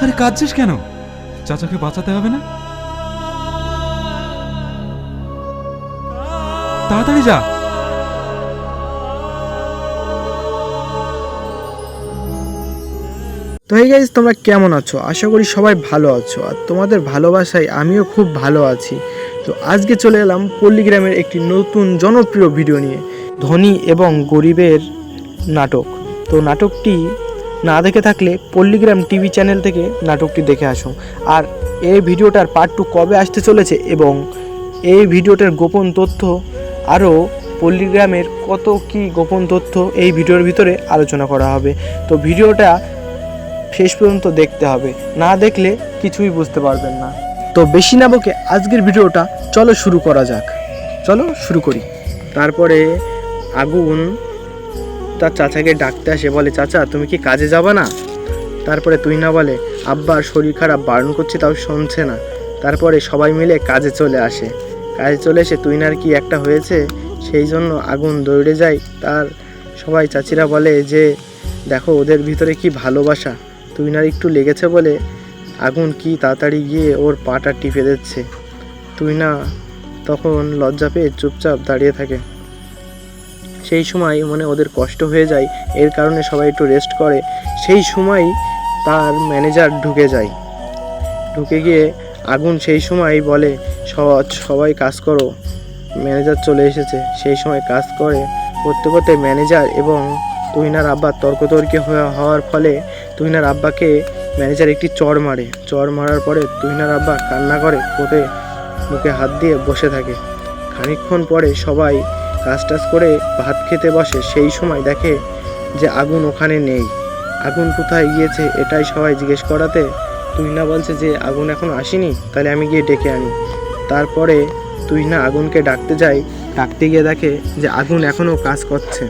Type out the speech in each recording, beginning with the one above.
আরে কাঁদছিস কেন? চাচাকে বাঁচাতে হবে না? তাড়াতাড়ি যা। তো এই গাইজ, তোমরা কেমন আছো? আশা করি সবাই ভালো আছো, আর তোমাদের ভালোবাসায় আমিও খুব ভালো আছি। তো আজকে চলে এলাম পল্লীগ্রামের একটি নতুন জনপ্রিয় ভিডিও নিয়ে, ধনী এবং গরিবের নাটক। তো নাটকটি না দেখে থাকলে পল্লীগ্রাম টিভি চ্যানেল থেকে নাটকটি দেখে আসো। আর এই ভিডিওটার পার্ট 2 কবে আসতে চলেছে এবং এই ভিডিওটার গোপন তথ্য, আরও পল্লীগ্রামের কত কি গোপন তথ্য এই ভিডিওর ভিতরে আলোচনা করা হবে। তো ভিডিওটা শেষ পর্যন্ত দেখতে হবে, না দেখলে কিছুই বুঝতে পারবেন না। তো বেশি না বকে আজকের ভিডিওটা চলো শুরু করা যাক। চলো শুরু করি। তারপরে আগুন তার চাচাকে ডাকতে আসে, বলে চাচা তুমি কি কাজে যাবা না? তারপরে তুই না বলে আব্বার শরীর খারাপ, বারণ করছে তাও শুনছে না। তারপরে সবাই মিলে কাজে চলে আসে। কাজে চলে এসে তুইনার কি একটা হয়েছে, সেই জন্য আগুন দৌড়ে যায়। তার সবাই চাচিরা বলে যে দেখো ওদের ভিতরে কি ভালোবাসা। তুইনার একটু লেগেছে বলে আগুন কি তাড়াতাড়ি গিয়ে ওর পাটা টিপে দিচ্ছে। তুইনা তখন লজ্জা পেয়ে চুপচাপ দাঁড়িয়ে থাকে। সেই সময় মনে ওদের কষ্ট হয়ে যায়, এর কারণে সবাই একটু রেস্ট করে। সেই সময় তার ম্যানেজার ঢুকে যায়। ঢুকে গিয়ে আগুন সেই সময় বলে সবাই কাজ করো, ম্যানেজার চলে এসেছে। সেই সময় কাজ করতে করতে ম্যানেজার এবং তুহিনার আব্বা তর্কতর্কি হওয়ার ফলে তুহিনার আব্বাকে ম্যানেজার একটি চড় মারে। চড় মারার পরে তুহিনার আব্বা কান্না করে, কোটে মুখে হাত দিয়ে বসে থাকে। খানিকক্ষণ পরে সবাই কাজ টাজ করে ভাত খেতে বসে। সেই সময় দেখে যে আগুন ওখানে নেই। আগুন কোথায় গিয়েছে এটাই সবাই জিজ্ঞেস করাতে তুহিনা বলছে যে আগুন এখনো আসেনি, তাহলে আমি গিয়ে ডেকে আনি। তারপরে তুহিনা আগুনকে ডাকতে যায়। ডাকতে গিয়ে দেখে যে আগুন এখনও কাজ করছে।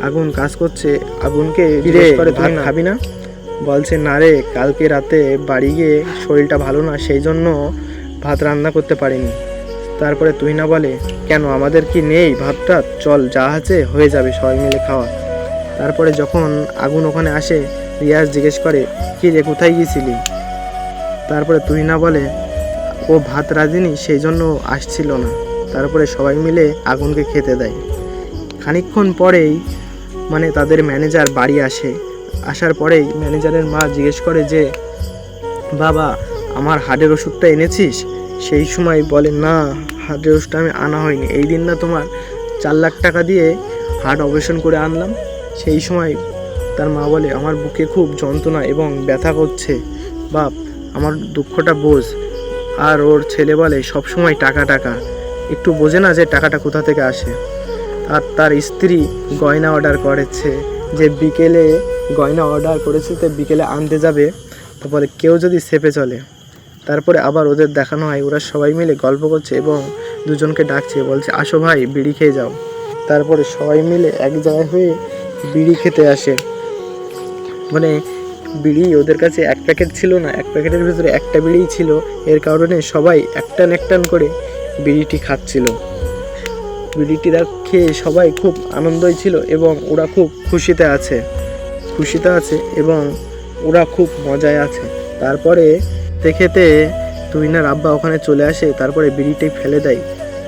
আগুন কাজ করছে। আগুনকে জিজ্ঞেস করে ভাত খাবি না? বলছে না রে, কালকে রাতে বাড়ি গিয়ে শরীরটা ভালো না, সেই জন্য ভাত রান্না করতে পারিনি। তারপরে তুহিনা বলে কেন, আমাদের কি নেই ভাতটা? চল, যা আছে হয়ে যাবে, সবাই মিলে খাওয়া। তারপরে যখন আগুন ওখানে আসে, রিয়াজ জিজ্ঞেস করে কি রে, কোথায় গিয়েছিলি? তারপরে তুহিনা বলে ও ভাত রাঁধেনি, সেই জন্য আসছিল না। তারপরে সবাই মিলে আগুনকে খেতে দেয়। খানিকক্ষণ পরেই তাদের ম্যানেজার বাড়ি আসে। আসার পরেই ম্যানেজারের মা জিজ্ঞেস করে যে বাবা, আমার হার্টের ওষুধটা এনেছিস? সেই সময় বলে না, হার্টের ওষুধটা আমি আনা হয়নি। এই দিন না তোমার 4 লাখ টাকা দিয়ে হার্ট অপারেশন করে আনলাম। সেই সময় তার মা বলে আমার বুকে খুব যন্ত্রণা এবং ব্যথা করছে, বাপ আমার দুঃখটা বোঝ। আর ওর ছেলে বলে সব সময় টাকা টাকা, একটু বোঝে না যে টাকাটা কোথা থেকে আসে। আর তার স্ত্রী গয়না অর্ডার করেছে, যে বিকেলে গয়না অর্ডার করেছে, তো বিকেলে আনতে যাবে। তো বলে কেউ যদি চেপে চলে। তারপরে আবার ওদের দেখানো হয়, ওরা সবাই মিলে গল্প করছে এবং দুজনকে ডাকছে, বলছে আসো ভাই বিড়ি খেয়ে যাও। তারপরে সবাই মিলে এক জায়গায় হয়ে বিড়ি খেতে আসে। বিড়ি ওদের কাছে এক প্যাকেট ছিল না, এক প্যাকেটের ভিতরে একটা বিড়িই ছিল। এর কারণে সবাই একটান একটান করে বিড়িটি খাচ্ছিল। বিড়িটি খেয়ে সবাই খুব আনন্দই ছিল এবং ওরা খুব খুশিতে আছে এবং ওরা খুব মজায় আছে। তারপরে খেতে তুহিনার আব্বা ওখানে চলে আসে। তারপরে বিড়িটি ফেলে দেয়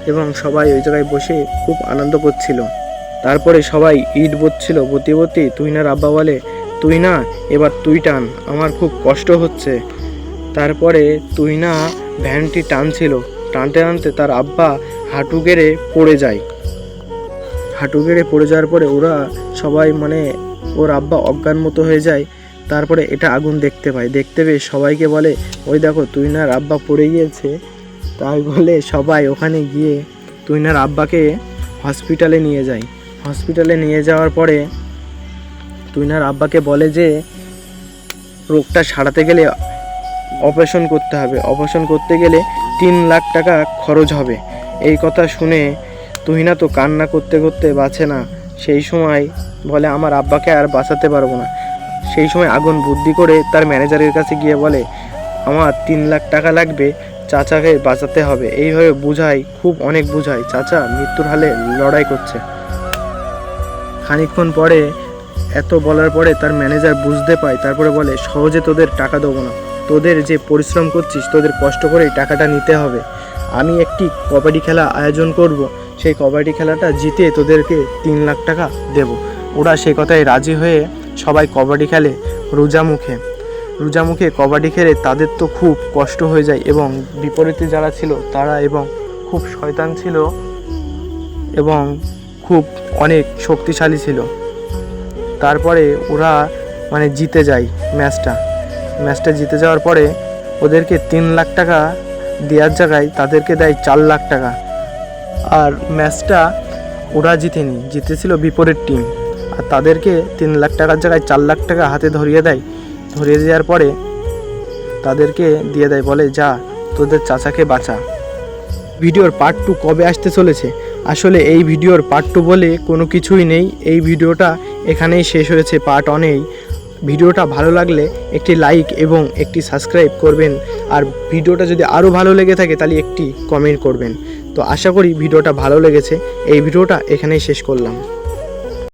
এবং সবাই ওই জায়গায় বসে খুব আনন্দ করছিল। তারপরে সবাই ইট বসছিল, বতি তুহিনার আব্বা বলে তুহিনা এবার তুই টান, আমার খুব কষ্ট হচ্ছে। তারপরে তুহিনা ভ্যানটি টানছিল, টানতে টানতে তার আব্বা হাঁটু গেড়ে পড়ে যায়। হাঁটু গেড়ে পড়ে যাওয়ার পরে ওরা সবাই ওর আব্বা অজ্ঞান মতো হয়ে যায়। তারপরে এটা আগুন দেখতে পেয়ে সবাইকে বলে ওই দেখো তুহিনার আব্বা পড়ে গিয়েছে। তাই বলে সবাই ওখানে গিয়ে তুহিনার আব্বাকে হসপিটালে নিয়ে যায়। হসপিটালে নিয়ে যাওয়ার পরে তুহিনার আব্বাকে বলে যে রোগটা সারাতে গেলে অপারেশন করতে হবে, অপারেশন করতে গেলে 3 লাখ টাকা খরচ হবে। এই কথা শুনে তুহিনা তো কান্না করতে করতে বাঁচে না। সেই সময় বলে আমার আব্বাকে আর বাঁচাতে পারবো না। সেই সময় আগুন বুদ্ধি করে তার ম্যানেজারের কাছে গিয়ে বলে আমার 3 লাখ টাকা লাগবে, চাচাকে বাঁচাতে হবে। এইভাবে অনেক বুঝায়। চাচা মৃত্যুর হালে লড়াই করছে। খানিকক্ষণ পরে এত বলার পরে তার ম্যানেজার বুঝতে পায়। তারপরে বলে সহজে তোদের টাকা দেবো না, তোদের যে পরিশ্রম করছিস, তোদের কষ্ট করেই টাকাটা নিতে হবে। আমি একটি কবাডি খেলা আয়োজন করব, সেই কবাডি খেলাটা জিতে তোদেরকে 3 লাখ টাকা দেব। ওরা সেই কথায় রাজি হয়ে সবাই কবাডি খেলে রোজা মুখে কবাডি খেলে তাদের তো খুব কষ্ট হয়ে যায়, এবং বিপরীতে যারা ছিল তারা এবং খুব শয়তান ছিল এবং খুব অনেক শক্তিশালী ছিল। তারপরে ওরা জিতে যায় ম্যাচটা জিতে যাওয়ার পরে ওদেরকে 3 লাখ টাকা দেওয়ার জায়গায় তাদেরকে দেয় 4 লাখ টাকা। আর ম্যাচটা ওরা জিতেনি, জিতেছিল বিপরীত টিম, আর তাদেরকে 3 লাখ টাকার জায়গায় 4 লাখ টাকা হাতে ধরিয়ে দেওয়ার পরে তাদেরকে দিয়ে দেয়, বলে যা তোদের চাচাকে বাঁচা। ভিডিওর পার্ট 2 কবে আসতে চলেছে? আসলে এই ভিডিওর পার্ট 2 বলে কোনো কিছুই নেই, এই ভিডিওটা এখানেই শেষ হয়েছে পার্ট 1-এই। ভিডিওটা ভালো লাগলে একটি লাইক এবং একটি সাবস্ক্রাইব করবেন, আর ভিডিওটা যদি আরও ভালো লেগে থাকে তাহলে একটি কমেন্ট করবেন। তো আশা করি ভিডিওটা ভালো লেগেছে, এই ভিডিওটা এখানেই শেষ করলাম।